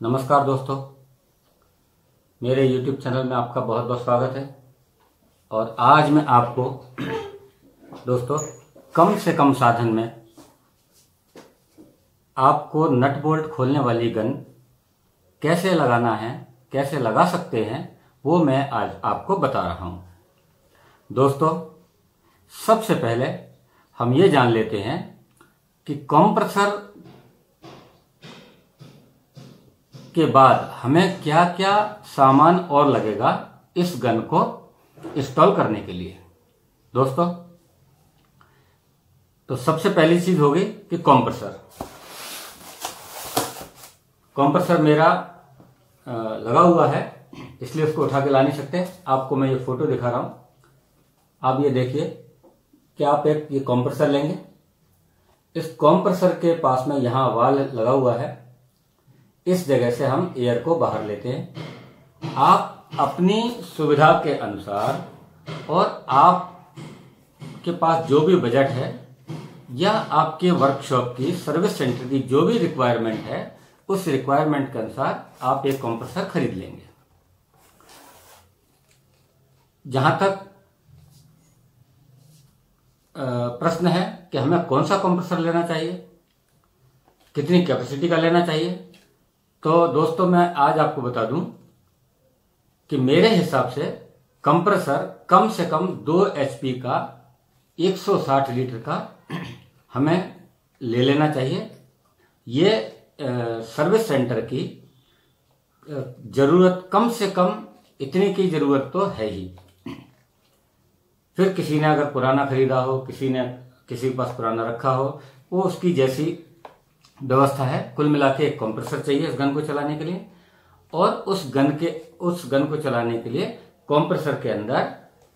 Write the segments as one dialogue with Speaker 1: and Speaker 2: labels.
Speaker 1: नमस्कार दोस्तों, मेरे YouTube चैनल में आपका बहुत बहुत स्वागत है। और आज मैं आपको दोस्तों कम से कम साधन में आपको नट बोल्ट खोलने वाली गन कैसे लगाना है, कैसे लगा सकते हैं, वो मैं आज आपको बता रहा हूं। दोस्तों सबसे पहले हम ये जान लेते हैं कि कंप्रेसर के बाद हमें क्या क्या सामान और लगेगा इस गन को इंस्टॉल करने के लिए। दोस्तों तो सबसे पहली चीज होगी कि कंप्रेसर मेरा लगा हुआ है, इसलिए उसको उठा के ला नहीं सकते। आपको मैं ये फोटो दिखा रहा हूं, आप ये देखिए कि आप एक ये कंप्रेसर लेंगे। इस कंप्रेसर के पास में यहां वाल लगा हुआ है, इस जगह से हम एयर को बाहर लेते हैं। आप अपनी सुविधा के अनुसार और आपके पास जो भी बजट है या आपके वर्कशॉप की सर्विस सेंटर की जो भी रिक्वायरमेंट है, उस रिक्वायरमेंट के अनुसार आप एक कंप्रेसर खरीद लेंगे। जहां तक प्रश्न है कि हमें कौन सा कंप्रेसर लेना चाहिए, कितनी कैपेसिटी का लेना चाहिए, तो दोस्तों मैं आज आपको बता दूं कि मेरे हिसाब से कंप्रेसर कम से कम 2 HP का 160 लीटर का हमें ले लेना चाहिए। ये सर्विस सेंटर की जरूरत कम से कम इतने की जरूरत तो है ही। फिर किसी ने अगर पुराना खरीदा हो, किसी के पास पुराना रखा हो, वो उसकी जैसी व्यवस्था है। कुल मिला के एक कंप्रेसर चाहिए इस गन को चलाने के लिए। और उस गन को चलाने के लिए कंप्रेसर के अंदर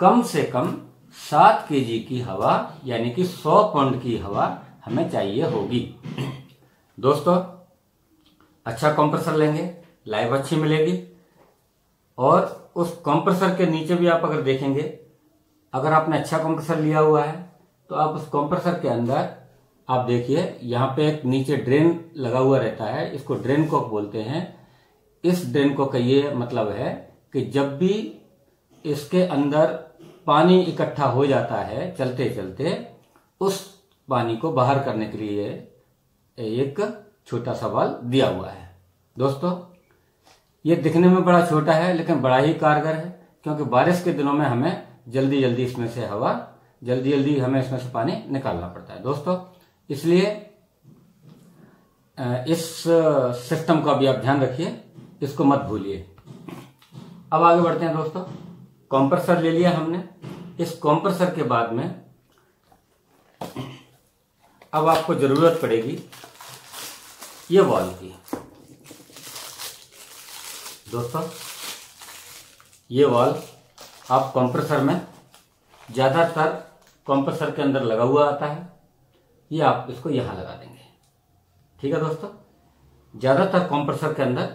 Speaker 1: कम से कम 7 kg की हवा यानी कि 100 पाउंड की हवा हमें चाहिए होगी। दोस्तों अच्छा कंप्रेसर लेंगे, लाइफ अच्छी मिलेगी। और उस कंप्रेसर के नीचे भी आप अगर देखेंगे, अगर आपने अच्छा कंप्रेसर लिया हुआ है तो आप उस कंप्रेसर के अंदर आप देखिए यहां पे एक नीचे ड्रेन लगा हुआ रहता है, इसको ड्रेन कॉक बोलते हैं। इस ड्रेन कॉक का ये मतलब है कि जब भी इसके अंदर पानी इकट्ठा हो जाता है चलते चलते, उस पानी को बाहर करने के लिए एक छोटा सा वाल्व दिया हुआ है। दोस्तों ये दिखने में बड़ा छोटा है लेकिन बड़ा ही कारगर है, क्योंकि बारिश के दिनों में हमें जल्दी जल्दी इसमें से हवा, जल्दी जल्दी हमें इसमें से पानी निकालना पड़ता है। दोस्तों इसलिए इस सिस्टम का भी आप ध्यान रखिए, इसको मत भूलिए। अब आगे बढ़ते हैं दोस्तों। कंप्रेसर ले लिया हमने। इस कंप्रेसर के बाद में अब आपको जरूरत पड़ेगी ये वाल्व की। दोस्तों ये वाल्व आप कंप्रेसर में ज्यादातर कंप्रेसर के अंदर लगा हुआ आता है, ये आप इसको यहां लगा देंगे। ठीक है दोस्तों, ज्यादातर कंप्रेसर के अंदर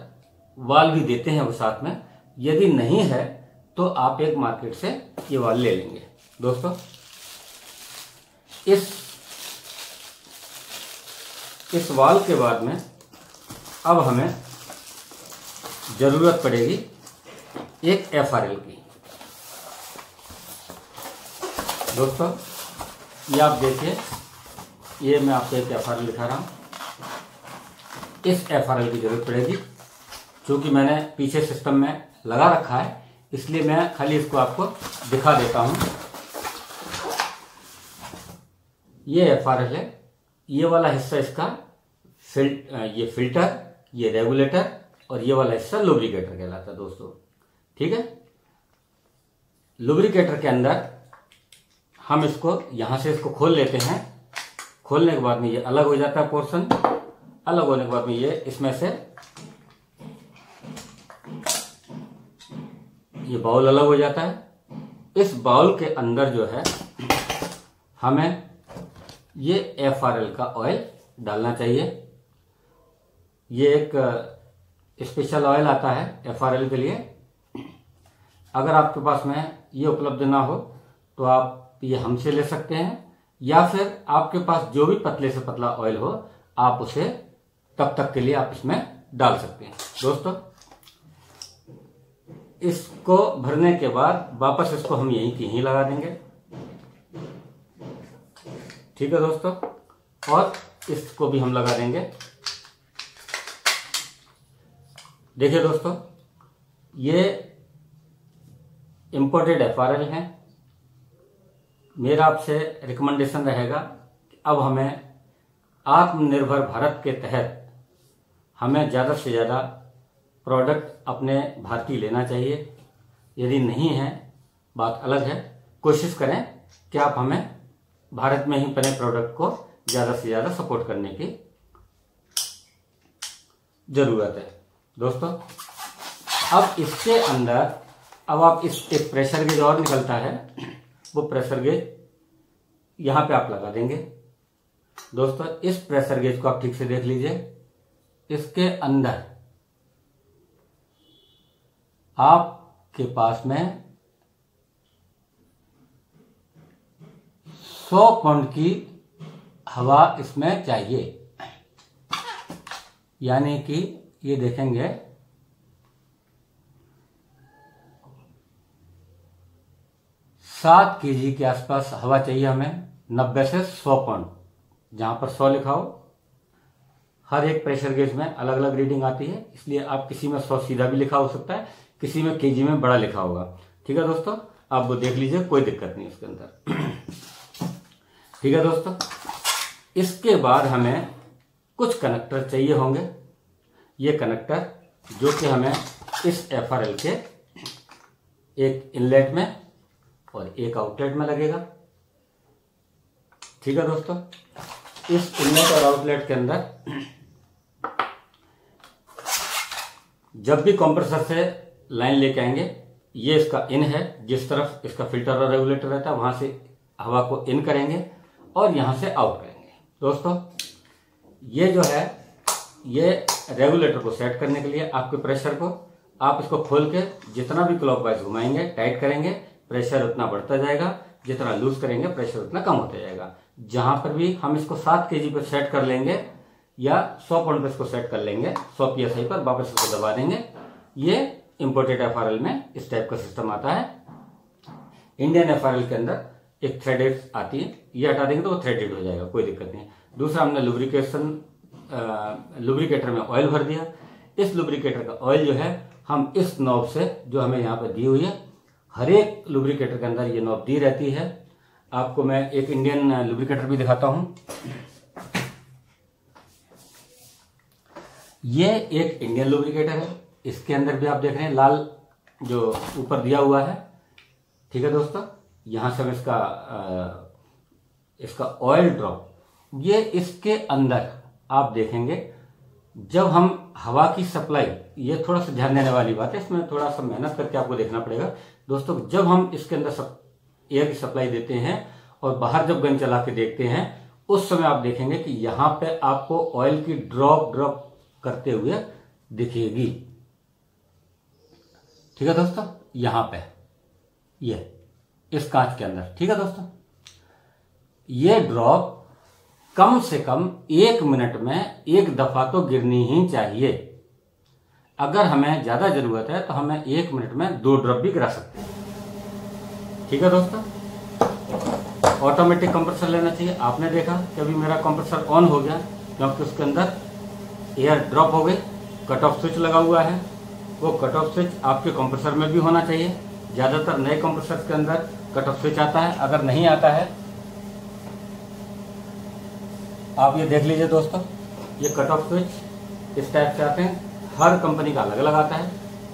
Speaker 1: वाल्व भी देते हैं वो साथ में। यदि नहीं है तो आप एक मार्केट से ये वाल्व ले लेंगे। दोस्तों इस वाल्व के बाद में अब हमें जरूरत पड़ेगी एक FRL की। दोस्तों ये आप देखिए, ये मैं आपको एक FRL दिखा रहा हूं। इस FRL की जरूरत पड़ेगी, क्योंकि मैंने पीछे सिस्टम में लगा रखा है, इसलिए मैं खाली इसको आपको दिखा देता हूं। ये FRL है, ये वाला हिस्सा इसका ये फिल्टर, ये रेगुलेटर और ये वाला हिस्सा लुब्रिकेटर कहलाता है। दोस्तों ठीक है, लुब्रिकेटर के अंदर हम इसको यहां से इसको खोल लेते हैं। खोलने के बाद में ये अलग हो जाता है पोर्शन। अलग होने के बाद में ये इसमें से ये बाउल अलग हो जाता है। इस बाउल के अंदर जो है हमें ये FRL का ऑयल डालना चाहिए। ये एक स्पेशल ऑयल आता है FRL के लिए। अगर आपके पास में ये उपलब्ध ना हो तो आप ये हमसे ले सकते हैं, या फिर आपके पास जो भी पतले से पतला ऑयल हो आप उसे तब तक के लिए आप इसमें डाल सकते हैं। दोस्तों इसको भरने के बाद वापस इसको हम यहीं की यहीं लगा देंगे। ठीक है दोस्तों, और इसको भी हम लगा देंगे। देखिए दोस्तों, ये इंपोर्टेड FRL है। मेरा आपसे रिकमेंडेशन रहेगा कि अब हमें आत्मनिर्भर भारत के तहत हमें ज़्यादा से ज़्यादा प्रोडक्ट अपने भारतीय लेना चाहिए। यदि नहीं है बात अलग है, कोशिश करें कि आप हमें भारत में ही बने प्रोडक्ट को ज़्यादा से ज़्यादा सपोर्ट करने की ज़रूरत है। दोस्तों अब इसके अंदर अब आप एक प्रेशर गेज और निकलता है, वो प्रेशर गेज यहां पे आप लगा देंगे। दोस्तों इस प्रेशर गेज को आप ठीक से देख लीजिए। इसके अंदर आपके पास में 100 पाउंड की हवा इसमें चाहिए, यानी कि ये देखेंगे 7 kg के आसपास हवा चाहिए हमें। 90 से 100 पाउंड, जहां पर 100 लिखा हो। हर एक प्रेशर गेज में अलग अलग रीडिंग आती है, इसलिए आप किसी में 100 सीधा भी लिखा हो सकता है, किसी में केजी में बड़ा लिखा होगा। ठीक है दोस्तों, आप वो देख लीजिए, कोई दिक्कत नहीं इसके अंदर। ठीक है दोस्तों, इसके बाद हमें कुछ कनेक्टर चाहिए होंगे। ये कनेक्टर जो कि हमें इस FRL के एक इनलेट में और एक आउटलेट में लगेगा। ठीक है दोस्तों, इस इनलेट और आउटलेट के अंदर जब भी कंप्रेसर से लाइन लेके आएंगे, ये इसका इन है, जिस तरफ इसका फिल्टर और रेगुलेटर रहता है वहां से हवा को इन करेंगे और यहां से आउट करेंगे। दोस्तों ये जो है, ये रेगुलेटर को सेट करने के लिए आपके प्रेशर को आप इसको खोल के जितना भी क्लॉकवाइज घुमाएंगे, टाइट करेंगे, प्रेशर उतना बढ़ता जाएगा। जितना लूज करेंगे प्रेशर उतना कम होता जाएगा। जहां पर भी हम इसको 7 kg पर सेट कर लेंगे या 100 पाउंड पर इसको सेट कर लेंगे, 100 PSI पर वापस इसको दबा देंगे। ये इंपोर्टेड FRL में इस टाइप का सिस्टम आता है। इंडियन FRL के अंदर एक थ्रेडेड आती है, ये हटा देंगे तो वो थ्रेडेड हो जाएगा, कोई दिक्कत नहीं। दूसरा, हमने लुब्रिकेटर में ऑयल भर दिया। इस लुब्रिकेटर का ऑयल जो है हम इस नॉब से, जो हमें यहाँ पे दी हुई है, हर एक लुब्रिकेटर के अंदर ये नॉब दी रहती है। आपको मैं एक इंडियन लुब्रिकेटर भी दिखाता हूं। ये एक इंडियन लुब्रिकेटर है, इसके अंदर भी आप देख रहे हैं लाल जो ऊपर दिया हुआ है। ठीक है दोस्तों, यहां से हम इसका ऑयल ड्रॉप, ये इसके अंदर आप देखेंगे जब हम हवा की सप्लाई, ये थोड़ा सा ध्यान देने वाली बात है, इसमें थोड़ा सा मेहनत करके आपको देखना पड़ेगा। दोस्तों जब हम इसके अंदर एयर की सप्लाई देते हैं और बाहर जब गन चला के देखते हैं, उस समय आप देखेंगे कि यहां पे आपको ऑयल की ड्रॉप करते हुए दिखेगी। ठीक है दोस्तों, यहां पे ये इस कांच के अंदर। ठीक है दोस्तों, ये ड्रॉप कम से कम 1 मिनट में 1 दफा तो गिरनी ही चाहिए। अगर हमें ज्यादा जरूरत है तो हमें 1 मिनट में 2 ड्रॉप भी गिरा सकते हैं। ठीक है दोस्तों, ऑटोमेटिक कंप्रेसर लेना चाहिए। आपने देखा कि अभी मेरा कंप्रेसर ऑन हो गया क्योंकि उसके अंदर एयर ड्रॉप हो गई। कट ऑफ स्विच लगा हुआ है, वो कट ऑफ स्विच आपके कंप्रेसर में भी होना चाहिए। ज्यादातर नए कंप्रेसर के अंदर कट ऑफ स्विच आता है, अगर नहीं आता है आप ये देख लीजिए दोस्तों, ये कट ऑफ स्विच इस टाइप से आते हैं, हर कंपनी का अलग अलग आता है।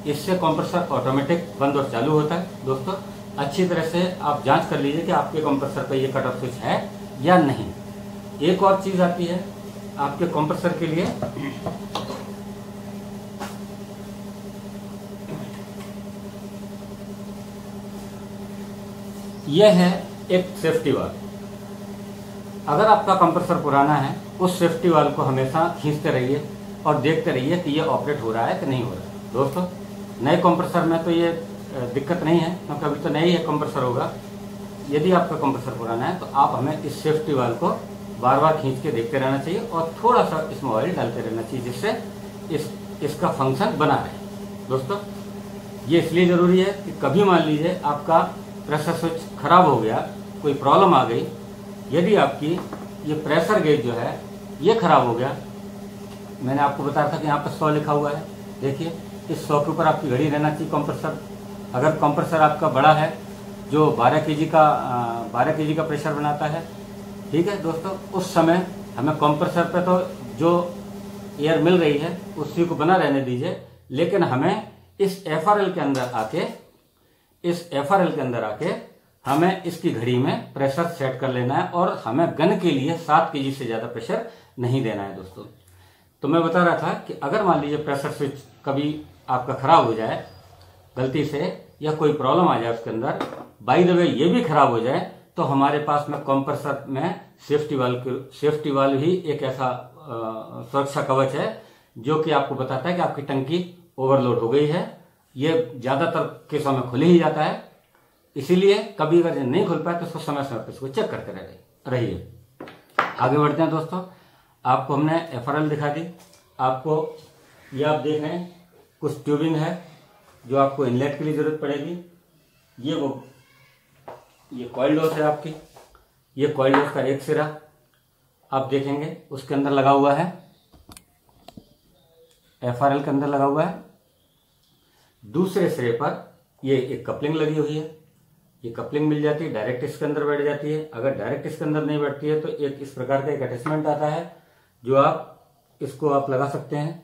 Speaker 1: इससे कंप्रेसर ऑटोमेटिक बंद और चालू होता है। दोस्तों अच्छी तरह से आप जांच कर लीजिए कि आपके कंप्रेसर पे ये कट ऑफ स्विच है या नहीं। एक और चीज आती है आपके कंप्रेसर के लिए, यह है एक सेफ्टी वाल्व। अगर आपका कंप्रेसर पुराना है, उस सेफ्टी वाल्व को हमेशा खींचते रहिए और देखते रहिए कि ये ऑपरेट हो रहा है कि नहीं हो रहा है। दोस्तों नए कंप्रेसर में तो ये दिक्कत नहीं है क्योंकि अभी तो नया ही कंप्रेसर होगा। यदि आपका कंप्रेसर पुराना है तो आप हमें इस सेफ्टी वाल्व को बार बार खींच के देखते रहना चाहिए और थोड़ा सा इसमें ऑयल डालते रहना चाहिए, जिससे इसका फंक्शन बना रहे। दोस्तों ये इसलिए ज़रूरी है कि कभी मान लीजिए आपका प्रेशर स्विच खराब हो गया, कोई प्रॉब्लम आ गई, यदि आपकी ये प्रेशर गेज जो है ये खराब हो गया, मैंने आपको बताया था कि यहाँ पर 100 लिखा हुआ है, देखिए इस 100 के ऊपर आपकी घड़ी रहना चाहिए कंप्रेसर। अगर कंप्रेसर आपका बड़ा है जो 12 केजी का प्रेशर बनाता है, ठीक है दोस्तों, उस समय हमें कंप्रेसर पे तो जो एयर मिल रही है उसी को बना रहने दीजिए, लेकिन हमें इस FRL के अंदर आके हमें इसकी घड़ी में प्रेशर सेट कर लेना है और हमें गन के लिए 7 केजी से ज़्यादा प्रेशर नहीं देना है दोस्तों। तो मैं बता रहा था कि अगर मान लीजिए प्रेशर स्विच कभी आपका खराब हो जाए गलती से, या कोई प्रॉब्लम आ जाए उसके अंदर, बाय द वे ये भी खराब हो जाए, तो हमारे पास में कंप्रेसर में सेफ्टी वाल्व ही एक ऐसा सुरक्षा कवच है जो कि आपको बताता है कि आपकी टंकी ओवरलोड हो गई है। ये ज्यादातर केसों में खुल ही जाता है, इसीलिए कभी अगर नहीं खुल पाए तो उसको समय समय पर इसको चेक करते रहिए। आगे बढ़ते हैं दोस्तों, आपको हमने FRL दिखा दी, आपको ये आप देख रहे हैं कुछ ट्यूबिंग है जो आपको इनलेट के लिए जरूरत पड़ेगी। ये कॉइल डोज है आपकी, ये कॉइल डोज का एक सिरा आप देखेंगे उसके अंदर लगा हुआ है, FRL के अंदर लगा हुआ है। दूसरे सिरे पर ये एक कपलिंग लगी हुई है, ये कपलिंग मिल जाती है, डायरेक्ट इसके अंदर बैठ जाती है। अगर डायरेक्ट इसके अंदर नहीं बैठती है तो एक इस प्रकार का एक अटैचमेंट आता है जो इसको आप लगा सकते हैं।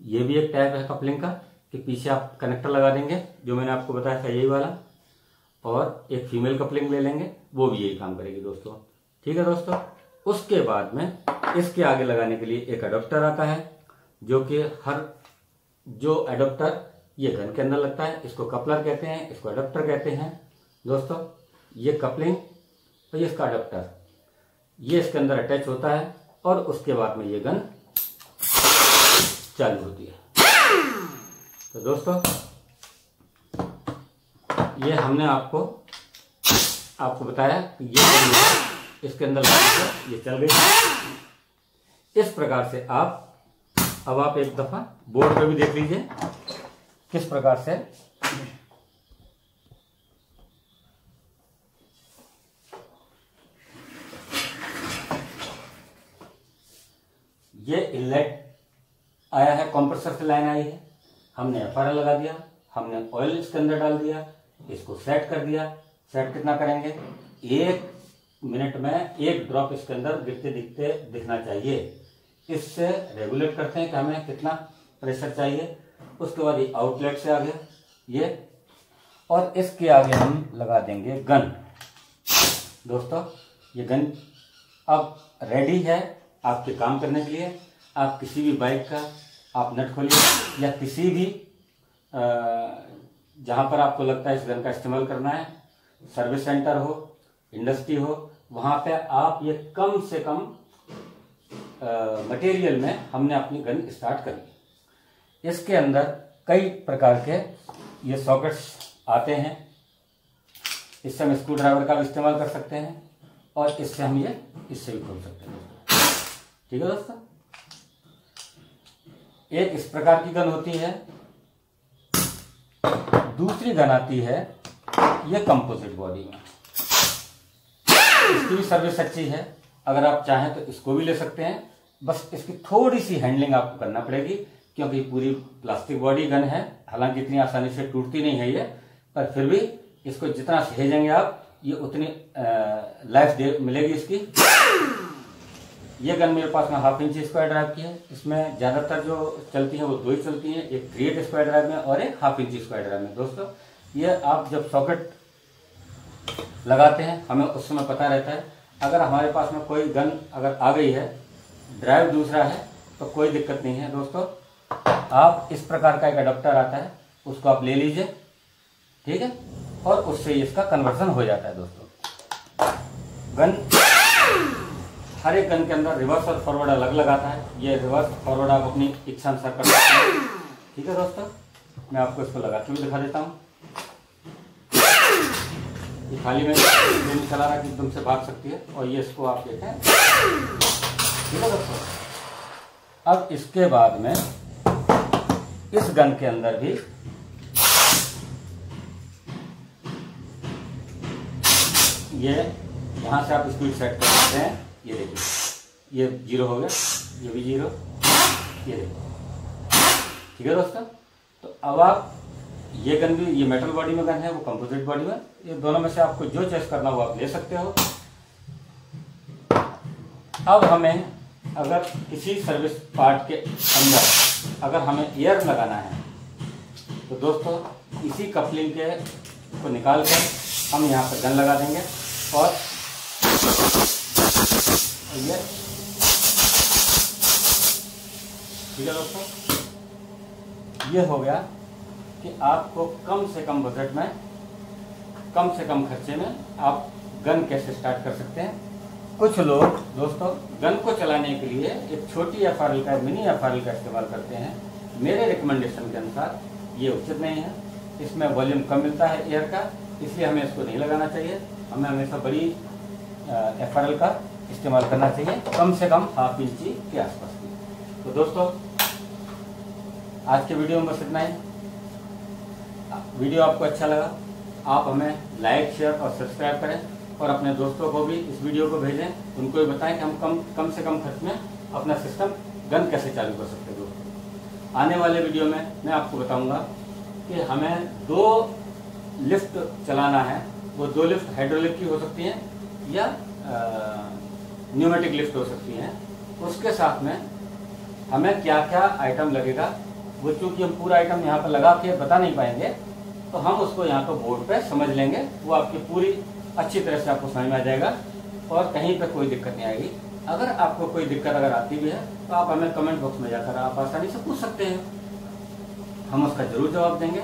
Speaker 1: ये भी एक टाइप है कपलिंग का कि पीछे आप कनेक्टर लगा देंगे, जो मैंने आपको बताया था यही वाला, और एक फीमेल कपलिंग ले लेंगे, वो भी यही काम करेगी दोस्तों। ठीक है दोस्तों, उसके बाद में इसके आगे लगाने के लिए एक अडोप्टर आता है जो कि जो अडोप्टर ये गन के अंदर लगता है, इसको कपलर कहते हैं, इसको अडोप्टर कहते हैं दोस्तों। ये कपलिंग और ये इसका अडोप्टर ये इसके अंदर अटैच होता है और उसके बाद में ये गन चालू होती है। तो दोस्तों ये हमने आपको बताया कि ये गन इसके अंदर लगाकर ये चल गई। इस प्रकार से अब आप एक दफा बोर्ड पे भी देख लीजिए किस प्रकार से ये इनलेट आया है, कंप्रेसर से लाइन आई है, हमने FRL लगा दिया, हमने ऑयल इसके अंदर डाल दिया, इसको सेट कर दिया। सेट कितना करेंगे, 1 मिनट में 1 ड्रॉप इसके अंदर दिखना चाहिए। इससे रेगुलेट करते हैं कि हमें कितना प्रेशर चाहिए। उसके बाद ये आउटलेट से आ गया ये, और इसके आगे हम लगा देंगे गन। दोस्तों ये गन अब रेडी है आपके काम करने के लिए। आप किसी भी बाइक का आप नट खोलिए या किसी भी जहां पर आपको लगता है इस गन का इस्तेमाल करना है, सर्विस सेंटर हो, इंडस्ट्री हो, वहां पे आप ये कम से कम मटेरियल में हमने अपनी गन स्टार्ट कर ली। इसके अंदर कई प्रकार के ये सॉकेट्स आते हैं, इससे हम स्क्रू ड्राइवर का भी इस्तेमाल कर सकते हैं और इससे हम इससे भी खोल सकते हैं। ठीक है दोस्तों, एक इस प्रकार की गन होती है। दूसरी गन आती है ये कंपोजिट बॉडी में, इसकी भी सर्विस अच्छी है। अगर आप चाहें तो इसको भी ले सकते हैं, बस इसकी थोड़ी सी हैंडलिंग आपको करना पड़ेगी क्योंकि पूरी प्लास्टिक बॉडी गन है। हालांकि इतनी आसानी से टूटती नहीं है ये, पर फिर भी इसको जितना सहेजेंगे आप ये उतनी लाइफ मिलेगी इसकी। ये गन मेरे पास में 1/2 इंच स्क्वायर ड्राइव की है। इसमें ज्यादातर जो चलती है वो 2 ही चलती है, एक 3/8 स्क्वायर ड्राइव में और एक 1/2 इंच स्क्वायर ड्राइव में। दोस्तों ये आप जब सॉकेट लगाते हैं हमें उस समय पता रहता है। अगर हमारे पास में कोई गन अगर आ गई है, ड्राइव दूसरा है, तो कोई दिक्कत नहीं है दोस्तों। आप इस प्रकार का एक अडोप्टर आता है, उसको आप ले लीजिए, ठीक है, और उससे इसका कन्वर्जन हो जाता है दोस्तों। गन हर एक गन के अंदर रिवर्स और फॉरवर्ड अलग अलग आता है। ये रिवर्स फॉरवर्ड आप अपनी इच्छा अनुसार कर सकते हैं। ठीक है दोस्तों, मैं आपको इसको लगा के भी दिखा देता हूँ। ये खाली में नहीं चला रहा कि एकदम से भाग सकती है, और ये इसको आप देखें। ठीक है दोस्तों, अब इसके बाद में इस गन के अंदर भी ये यहाँ से आप स्पीड सेट कर सकते हैं। ये देखिए ये 0 हो गया, ये भी 0, ये देखिए। ठीक है दोस्तों, तो अब आप ये गन भी, ये मेटल बॉडी में गन है, वो कंपोजिट बॉडी में, ये दोनों में से आपको जो चॉइस करना हो आप ले सकते हो। अब हमें अगर किसी सर्विस पार्ट के अंदर अगर हमें एयर लगाना है तो दोस्तों इसी कपलिंग के को निकाल कर हम यहाँ पर गन लगा देंगे और ये ठीक है दोस्तों, ये हो गया कि आपको कम से कम बजट में, कम से कम खर्चे में आप गन कैसे स्टार्ट कर सकते हैं। कुछ लोग दोस्तों गन को चलाने के लिए एक छोटी एफआरएल का, मिनी एफआरएल का इस्तेमाल करते हैं। मेरे रिकमेंडेशन के अनुसार ये उचित नहीं है। इसमें वॉल्यूम कम मिलता है एयर का, इसलिए हमें इसको नहीं लगाना चाहिए। हमें हमेशा बड़ी एफआरएल का इस्तेमाल करना चाहिए, कम से कम 1/2 इंची के आसपास की। तो दोस्तों आज के वीडियो में बस इतना ही। वीडियो आपको अच्छा लगा आप हमें लाइक, शेयर और सब्सक्राइब करें और अपने दोस्तों को भी इस वीडियो को भेजें, उनको भी बताएं कि हम कम से कम खर्च में अपना सिस्टम गन कैसे चालू कर सकते हैं। दोस्तों आने वाले वीडियो में मैं आपको बताऊंगा कि हमें 2 लिफ्ट चलाना है। वो 2 लिफ्ट हाइड्रोलिक की हो सकती हैं या न्यूमेटिक लिफ्ट हो सकती हैं। उसके साथ में हमें क्या क्या आइटम लगेगा, वो चूँकि हम पूरा आइटम यहाँ पर लगा के बता नहीं पाएंगे, तो हम उसको यहाँ पर बोर्ड पे समझ लेंगे। वो आपकी पूरी अच्छी तरह से आपको समझ में आ जाएगा और कहीं पर कोई दिक्कत नहीं आएगी। अगर आपको कोई दिक्कत अगर आती भी है तो आप हमें कमेंट बॉक्स में जाकर आप आसानी से पूछ सकते हैं, हम उसका जरूर जवाब देंगे।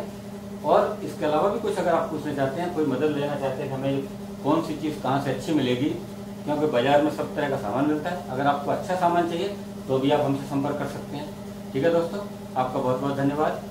Speaker 1: और इसके अलावा भी कुछ अगर आप पूछना चाहते हैं, कोई मदद लेना चाहते हैं कि हमें कौन सी चीज़ कहाँ से अच्छी मिलेगी, क्योंकि बाजार में सब तरह का सामान मिलता है। अगर आपको अच्छा सामान चाहिए तो भी आप हमसे संपर्क कर सकते हैं। ठीक है दोस्तों, आपका बहुत बहुत धन्यवाद।